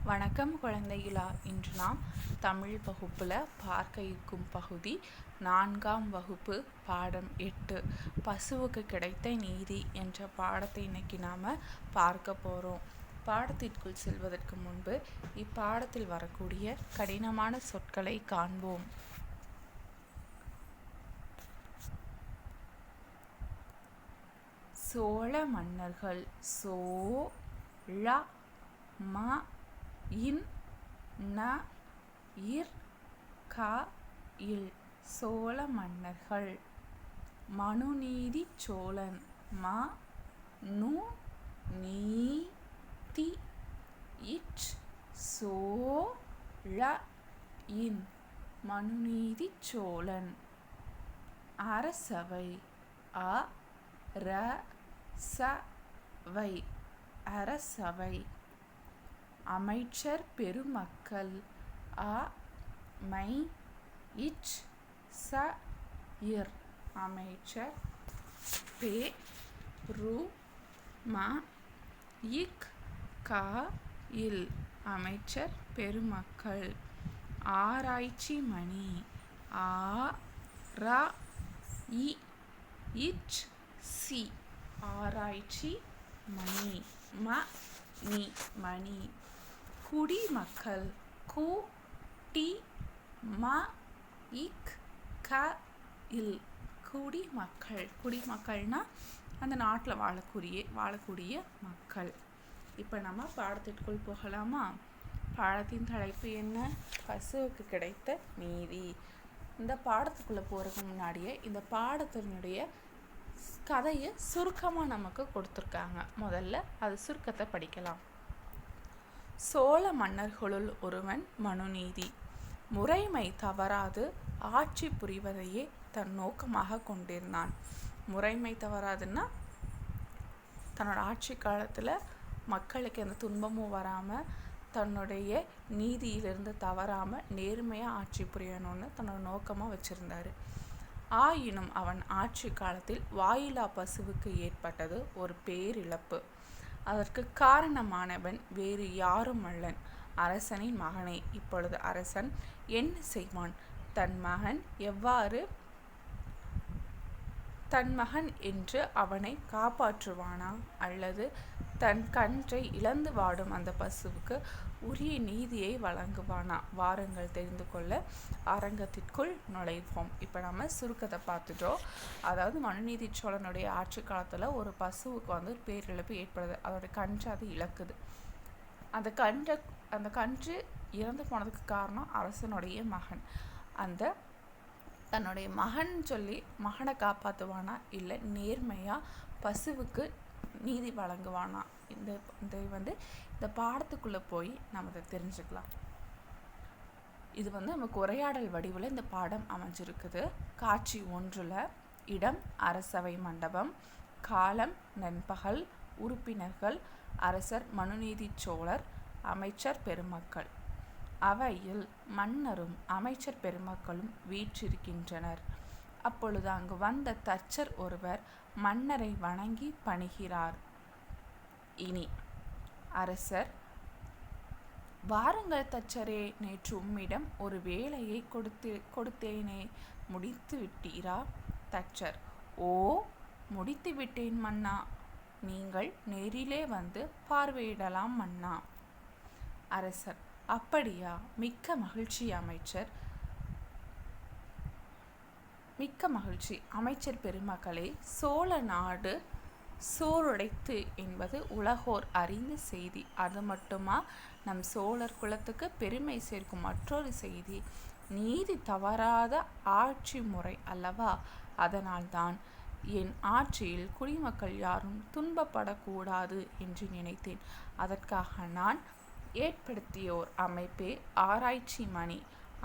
வணக்கம் குழந்தைகளா. இன்று நாம் தமிழ் வகுப்பில் பார்க்க இருக்கும் பகுதி 4ஆம் வகுப்பு பாடம் 8 பசுவுக்கு கிடைத்த நீதி என்ற பாடத்தை இன்னைக்கு நாம் பார்க்க போகிறோம். பாடத்திற்குள் செல்வதற்கு முன்பு இப்பாடத்தில் வரக்கூடிய கடினமான சொற்களை காண்போம். சோழ மன்னர்கள் சோழ மன்னர்கள். மனுநீதி சோழன் மனுநீதி சோழன். அரசவை அரசவை. அமைச்சர் பெருமக்கள் அமைச்சர் அமைச்சர் பெருமக்கள். ஆராய்ச்சி மணி ஆராய்ச்சி மணி மணி. குடிமக்கள் குடிமக்கள். குடிமக்கள்னா அந்த நாட்டில் வாழக்கூடிய மக்கள். இப்போ நம்ம பாடத்திற்குள் போகலாமா? பாடத்தின் தலைப்பு என்ன? பசுவுக்கு கிடைத்த நீதி. இந்த பாடத்துக்குள்ளே போகிறதுக்கு முன்னாடியே இந்த பாடத்தினுடைய கதையை சுருக்கமாக நமக்கு கொடுத்துருக்காங்க. முதல்ல அது சுருக்கத்தை படிக்கலாம். சோழ மன்னர்களுள் ஒருவன் மனுநீதி. முறைமை தவறாது ஆட்சி புரிவதையே தன் நோக்கமாக கொண்டிருந்தான். முறைமை தவறாதுன்னா தன்னோட ஆட்சி காலத்தில் மக்களுக்கு எந்த துன்பமும் வராமல், தன்னுடைய நீதியிலிருந்து தவறாமல் நேர்மையாக ஆட்சி புரியணும்னு தன்னோட நோக்கமாக வச்சுருந்தார். ஆயினும் அவன் ஆட்சி காலத்தில் வாயிலா பசுவுக்கு ஏற்பட்டது ஒரு பேரிழப்பு. அதற்கு காரணமானவன் வேறு யாரும் அல்லன், அரசனின் மகனே. இப்பொழுது அரசன் என்ன செய்வான்? தன் மகன் என்று அவனை காப்பாற்றுவானா, அல்லது தன் கன்றை இழந்து வாடும் அந்த பசுவுக்கு உரிய நீதியை வழங்குவானா? வாருங்கள் தெரிந்து கொள்ள அரங்கத்திற்குள் நுழைவோம். இப்போ நம்ம சுருக்கத்தை பார்த்துட்டோம். அதாவது மனுநீதி சோழனுடைய ஆட்சி காலத்தில் ஒரு பசுவுக்கு பேரிழப்பு ஏற்படுது. அதோட கன்று அது இழக்குது. அந்த கன்று இறந்து போனதுக்கு காரணம் அரசனுடைய மகன். தன்னுடைய மகன் சொல்லி மகனை காப்பாற்றுவானா, இல்லை நேர்மையாக பசுவுக்கு நீதி வழங்குவானா? இந்த பாடத்துக்குள்ளே போய் நம்ம அதை தெரிஞ்சுக்கலாம். இது நமக்கு உரையாடல் வடிவில் இந்த பாடம் அமைஞ்சிருக்குது. காட்சி 1. இடம் அரசவை மண்டபம். காலம் நண்பகல். உறுப்பினர்கள் அரசர் மனுநீதி சோழர், அமைச்சர் பெருமக்கள். அவையில் மன்னரும் அமைச்சர் பெருமக்களும் வீற்றிருக்கின்றனர். அப்பொழுது அங்கு வந்த தச்சர் ஒருவர் மன்னரை வணங்கி பணிகிறார். இனி அரசர்: வாருங்கள் தச்சரே, நேற்று உம்மிடம் ஒரு வேலையை கொடுத்தேனே, முடித்து விட்டீரா? தச்சர்: ஓ, முடித்து விட்டேன் மன்னா. நீங்கள் நேரிலே வந்து பார்வையிடலாம் மன்னா. அரசர்: அப்படியா? மிக்க மகிழ்ச்சி அமைச்சர். மிக்க மகிழ்ச்சி. அமைச்சர் பெருமக்களே, சோழ நாடு சோறுடைத்து என்பது உலகோர் அறிந்த செய்தி. அது மட்டுமா நம் சோழர் குலத்துக்கு பெருமை சேர்க்கும் மற்றொரு செய்தி நீதி தவறாத ஆட்சி முறை அல்லவா? அதனால்தான் என் ஆட்சியில் குடிமக்கள் யாரும் துன்பப்படக்கூடாது என்று நினைத்தேன். அதற்காக நான் ஏற்படுத்தியோர் அமைப்பே ஆராய்ச்சி மணி.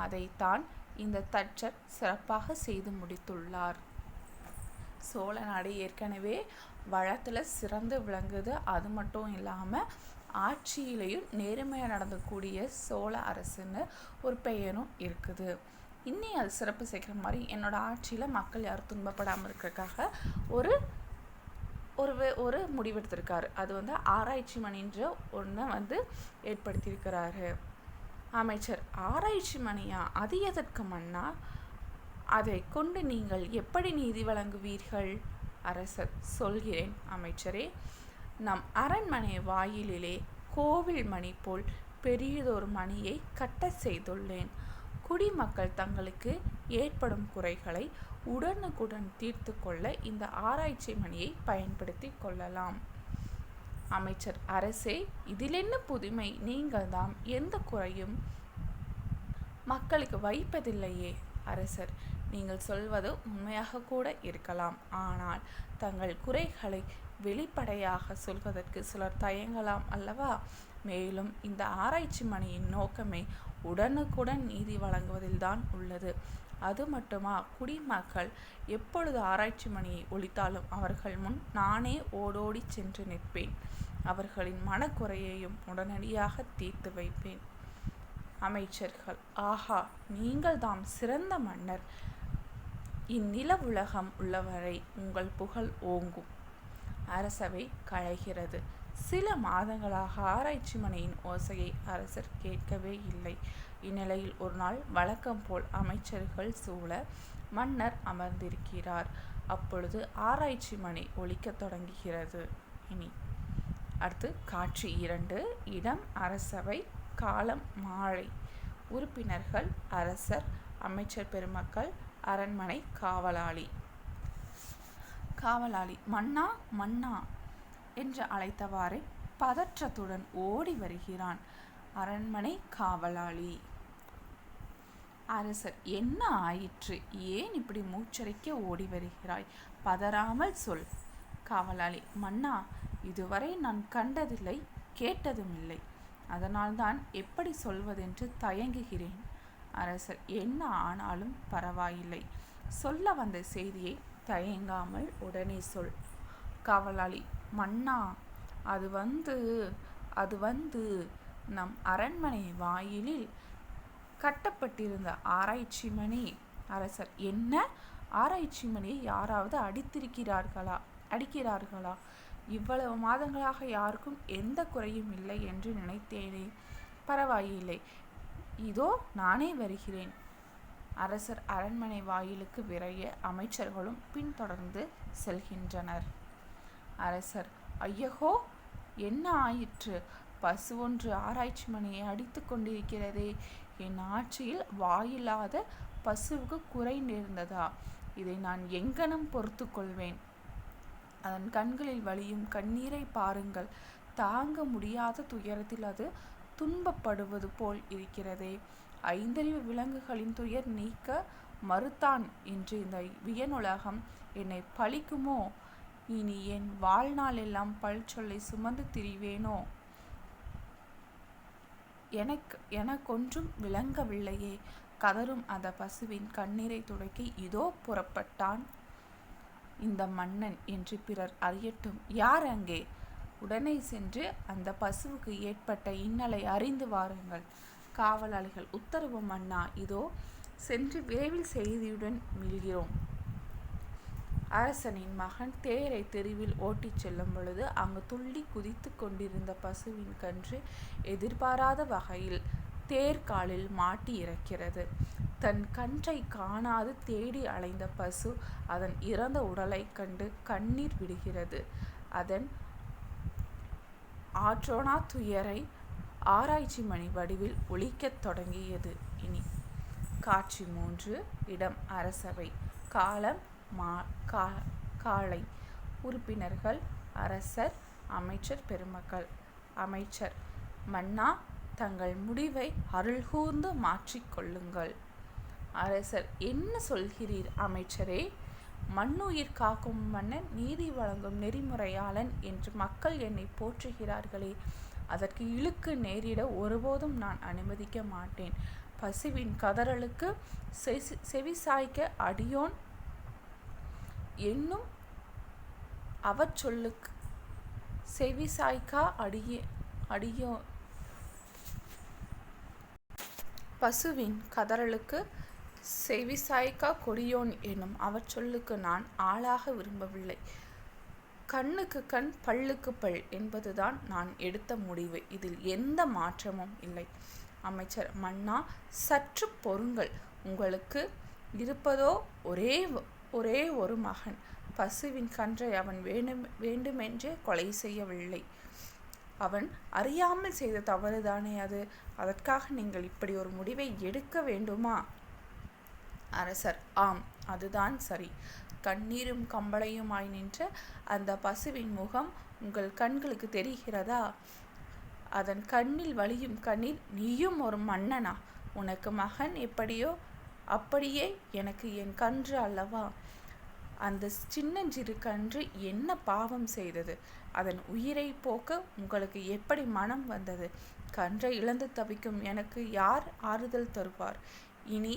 அதைத்தான் இந்த தச்சர் சிறப்பாக செய்து முடித்துள்ளார். சோழ நாடு ஏற்கனவே வளத்தில் சிறந்து விளங்குது. அது மட்டும் இல்லாமல் ஆட்சியிலையும் நேர்மையாக நடந்தக்கூடிய சோழ அரசுன்னு ஒரு பெயரும் இருக்குது. இன்னும் அது சிறப்பு சேர்க்குற மாதிரி என்னோடய ஆட்சியில் மக்கள் யாரும் துன்பப்படாமல் இருக்கிறதுக்காக ஒரு முடிவெடுத்திருக்காரு. அது ஆராய்ச்சி மணின்ற ஒன்றை ஏற்படுத்தியிருக்கிறாரு. அமைச்சர், ஆராய்ச்சி மணியா? அது எதற்கு மன்னா? அதை கொண்டு நீங்கள் எப்படி நீதி வழங்குவீர்கள்? அரசர், சொல்கிறேன் அமைச்சரே. நம் அரண்மனை வாயிலிலே கோவில் மணி போல் பெரியதொரு மணியை கட்ட செய்துள்ளேன். குடிமக்கள் தங்களுக்கு ஏற்படும் குறைகளை உடனுக்குடன் தீர்த்து கொள்ள இந்த ஆராய்ச்சி மணியை பயன்படுத்தி கொள்ளலாம். அமைச்சர், அரசே, இதில் என்ன புதுமை? நீங்கள் தாம் எந்த குறையும் மக்களுக்கு வைப்பதில்லையே. அரசர், நீங்கள் சொல்வது உண்மையாக கூட இருக்கலாம். ஆனால் தங்கள் குறைகளை வெளிப்படையாக சொல்வதற்கு சிலர் தயங்கலாம் அல்லவா? மேலும் இந்த ஆராய்ச்சி மணியின் நோக்கமே உடனுக்குடன் நீதி வழங்குவதில்தான் உள்ளது. அது மட்டுமா, குடிமக்கள் எப்பொழுது ஆராய்ச்சி மணியை ஒலித்தாலும் அவர்கள் முன் நானே ஓடோடி சென்று நிற்பேன். அவர்களின் மனக்குறையையும் உடனடியாக தீர்த்து வைப்பேன். அமைச்சர்கள், ஆஹா, நீங்கள் தாம் சிறந்த மன்னர். இந்நில உலகம் உள்ளவரை உங்கள் புகழ் ஓங்கும். அரசவை கலைகிறது. சில மாதங்களாக ஆராய்ச்சி மணியின் ஓசையை அரசர் கேட்கவே இல்லை. இந்நிலையில் ஒரு நாள் வழக்கம் போல் அமைச்சர்கள் சூழ மன்னர் அமர்ந்திருக்கிறார். அப்பொழுது ஆராய்ச்சி மணி ஒலிக்கத் தொடங்குகிறது. அடுத்து காட்சி 2. இடம் அரசவை, காலம் மாலை. உறுப்பினர்கள் அரசர், அமைச்சர் பெருமக்கள், அரண்மனை காவலாளி. காவலாளி, மன்னா மன்னா என்று அழைத்தவாறே பதற்றத்துடன் ஓடி வருகிறான். அரண்மனை காவலாளி. அரசர், என்ன ஆயிற்று? ஏன் இப்படி மூச்சரிக்க ஓடி வருகிறாய்? பதறாமல் சொல். காவலாளி, மன்னா, இதுவரை நான் கண்டதில்லை, கேட்டதுமில்லை. அதனால்தான் எப்படி சொல்வதென்று தயங்குகிறேன். அரசர், என்ன ஆனாலும் பரவாயில்லை. சொல்ல வந்த செய்தியை தயங்காமல் உடனே சொல். காவலாளி, மன்னா, அது வந்து நம் அரண்மனை வாயிலில் கட்டப்பட்டிருந்த ஆராய்ச்சி மணி. அரசர், என்ன? ஆராய்ச்சி மணியை யாராவது அடிக்கிறார்களா? இவ்வளவு மாதங்களாக யாருக்கும் எந்த குறையும் இல்லை என்று நினைத்தேனே. பரவாயில்லை, இதோ நானே வருகிறேன். அரசர் அரண்மனை வாயிலுக்கு விரைய அமைச்சர்களும் பின்தொடர்ந்து செல்கின்றனர். அரசர், ஐயகோ, என்ன ஆயிற்று? பசு ஒன்று ஆராய்ச்சி மணியை அடித்து கொண்டிருக்கிறதே. என் ஆட்சியில் வாயில்லாத பசுவுக்கு குறை நேர்ந்ததா? இதை நான் எங்கனம் பொறுத்து கொள்வேன்? அதன் கண்களில் வழியும் கண்ணீரை பாருங்கள். தாங்க முடியாத துயரத்தில் அது துன்பப்படுவது போல் இருக்கிறதே. 5 அறிவு விலங்குகளின் துயர் நீக்க மறுத்தான் என்று இந்த வியனுலகம் என்னை பழிக்குமோ? இனி என் வாழ்நாள் எல்லாம் பழிச்சொல்லை சுமந்து திரிவேனோ? எனக்கொன்றும் விளங்கவில்லையே. கதரும் அந்த பசுவின் கண்ணீரை துடைக்க இதோ புறப்பட்டான் இந்த மன்னன் என்று பிறர் அறியட்டும். யார் அங்கே? உடனே சென்று அந்த பசுவுக்கு ஏற்பட்ட இன்னலை அறிந்து வாருங்கள். காவலாளிகள், உத்தரவு மன்னா. இதோ சென்று விரைவில் செய்தியுடன் மீள்கிறோம். அரசனின் மகன் தேரை தெருவில் ஓட்டிச் செல்லும் பொழுது அங்கு துள்ளி குதித்து கொண்டிருந்த பசுவின் கன்று எதிர்பாராத வகையில் தேர்காலில் மாட்டி இறக்கிறது. தன் கன்றை காணாது தேடி அலைந்த பசு அதன் இறந்த உடலை கண்டு கண்ணீர் விடுகிறது. அதன் ஆற்றோனா துயரை ஆராய்ச்சி மணி வடிவில் ஒலிக்கத் தொடங்கியது. இனி காட்சி 3. இடம் அரசவை, காலம் காலை. உறுப்பினர்கள் அரசர், அமைச்சர் பெருமக்கள். அமைச்சர், மன்னா, தங்கள் முடிவை அருள்கூர்ந்து மாற்றிக்கொள்ளுங்கள். அரசர், என்ன சொல்கிறீர் அமைச்சரே? மண்ணுயிர் காக்கும் மன்னன், நீதி வழங்கும் நெறிமுறையாளன் என்று மக்கள் என்னை போற்றுகிறார்களே, அதற்கு இழுக்கு நேரிட ஒருபோதும் நான் அனுமதிக்க மாட்டேன். பசுவின் கதறலுக்கு செவிசாய்க்க அடியோன் என்னும் அவச்சொல்லுக்கு செவிசாய்க்கா அடியோ பசுவின் கதறலுக்கு செவிசாய்க்கா கொடியோன் என்னும் அவச்சொல்லுக்கு நான் ஆளாக விரும்பவில்லை. கண்ணுக்கு கண் பல்லுக்கு பல் என்பதுதான் நான் எடுத்த முடிவு. இதில் எந்த மாற்றமும் இல்லை. அமைச்சர்: மன்னா, சற்று பொறுங்கள். உங்களுக்கு இருப்பதோ ஒரே ஒரு மகன். பசுவின் கன்றை அவன் வேண்டுமென்றே கொலை செய்யவில்லை. அவன் அறியாமல் செய்த தவறுதானே அது. அதற்காக நீங்கள் இப்படி ஒரு முடிவை எடுக்க வேண்டுமா? அரசர்: ஆம், அதுதான் சரி. கண்ணீரும் கம்பளையுமாய் நின்ற அந்த பசுவின் முகம் உங்கள் கண்களுக்கு தெரிகிறதா? அதன் கண்ணில் வழியும் கண்ணீர். நீயும் ஒரு மன்னனா? உனக்கு மகன் எப்படியோ அப்படியே எனக்கு என் கன்று அல்லவா? அந்த சின்னஞ்சிறு கன்று என்ன பாவம் செய்தது? அதன் உயிரை போக்க உங்களுக்கு எப்படி மனம் வந்தது? கன்றை இழந்து தவிக்கும் எனக்கு யார் ஆறுதல் தருவார்? இனி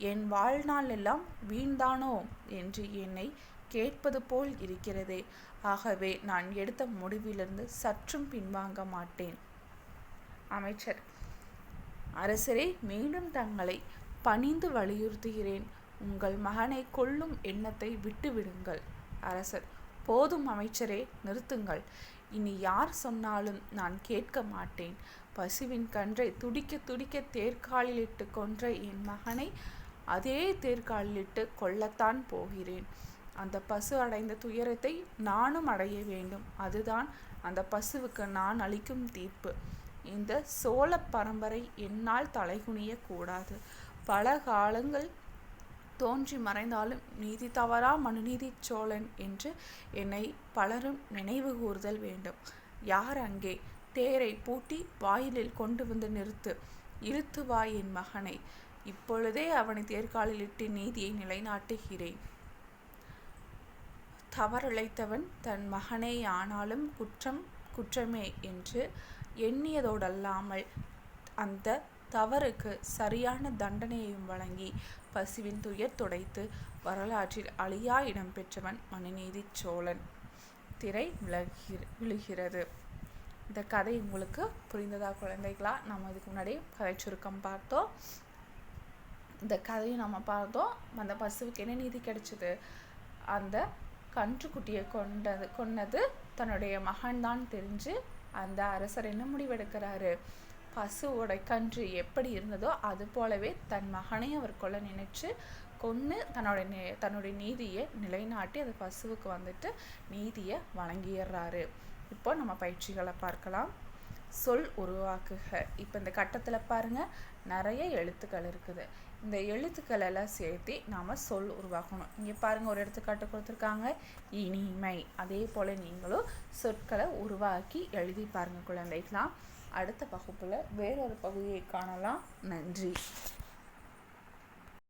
என் வாழ்நாள் எல்லாம் வீண்தானோ என்று என்னை கேட்பது போல் இருக்கிறதே. ஆகவே நான் எடுத்த முடிவிலிருந்து சற்றும் பின்வாங்க மாட்டேன். அமைச்சர்: அரசரே, மீண்டும் தங்களை பணிந்து வலியுறுத்துகிறேன். உங்கள் மகனை கொல்லும் எண்ணத்தை விட்டுவிடுங்கள். அரசர்: போதும் அமைச்சரே, நிறுத்துங்கள். இனி யார் சொன்னாலும் நான் கேட்க மாட்டேன். பசுவின் கன்றை துடிக்க துடிக்க தேர்காலிலிட்டு கொன்ற என் மகனை அதே தேர்காலிலிட்டு கொல்லத்தான் போகிறேன். அந்த பசு அடைந்த துயரத்தை நானும் அடைய வேண்டும். அதுதான் அந்த பசுவுக்கு நான் அளிக்கும் தீர்ப்பு. இந்த சோழ பரம்பரை என்னால் தலைகுனிய கூடாது. பல காலங்கள் தோன்றி மறைந்தாலும் நீதி தவறா மனுநீதி சோழன் என்று என்னை பலரும் நினைவு கூறுதல் வேண்டும். யார் அங்கே? தேரை பூட்டி வாயிலில் கொண்டு வந்து நிறுத்து. இழுத்து வா என் மகனை. இப்பொழுதே அவனை தேர்காலில் இட்டு நீதியை நிலைநாட்டுகிறேன். தவறிழைத்தவன் தன் மகனே ஆனாலும் குற்றம் குற்றமே என்று எண்ணியதோடல்லாமல் அந்த தவறுக்கு சரியான தண்டனையையும் வழங்கி பசுவின் துயர் துடைத்து வரலாற்றில் அழியா இடம் பெற்றவன் மனுநீதி சோழன். திரை விழுகிறது. இந்த கதை உங்களுக்கு புரிந்ததா குழந்தைகளா? நம்ம இதுக்கு முன்னாடி கதை சுருக்கம் பார்த்தோம். இந்த கதையும் நம்ம பார்த்தோம். அந்த பசுவுக்கு என்ன நீதி கிடைச்சது? அந்த கன்றுக்குட்டியை கொன்னது தன்னுடைய மகன்தான் தெரிஞ்சு அந்த அரசர் என்ன முடிவெடுக்கிறாரு? பசுவோட கன்று எப்படி இருந்ததோ அது போலவே தன் மகனை அவர் கொல்ல நினைச்சு கொன்று தன்னுடைய நீதியை நிலைநாட்டி அந்த பசுவுக்கு வந்துட்டு நீதியை வழங்கிடுறாரு. இப்போ நம்ம பயிற்சிகளை பார்க்கலாம். சொல் உருவாக்குக. இப்போ இந்த கட்டத்தில் பாருங்க, நிறைய எழுத்துக்கள் இருக்குது. இந்த எழுத்துக்கள் எல்லாம் சேர்த்து நாம் சொல் உருவாக்கணும். இங்கே பாருங்கள், ஒரு எடுத்துக்காட்டு கொடுத்துருக்காங்க, இனிமை. அதே போல் நீங்களும் சொற்களை உருவாக்கி எழுதி பாருங்கள் குழந்தைகளாம். அடுத்த வகுப்பில் வேறொரு பகுதியை காணலாம். நன்றி.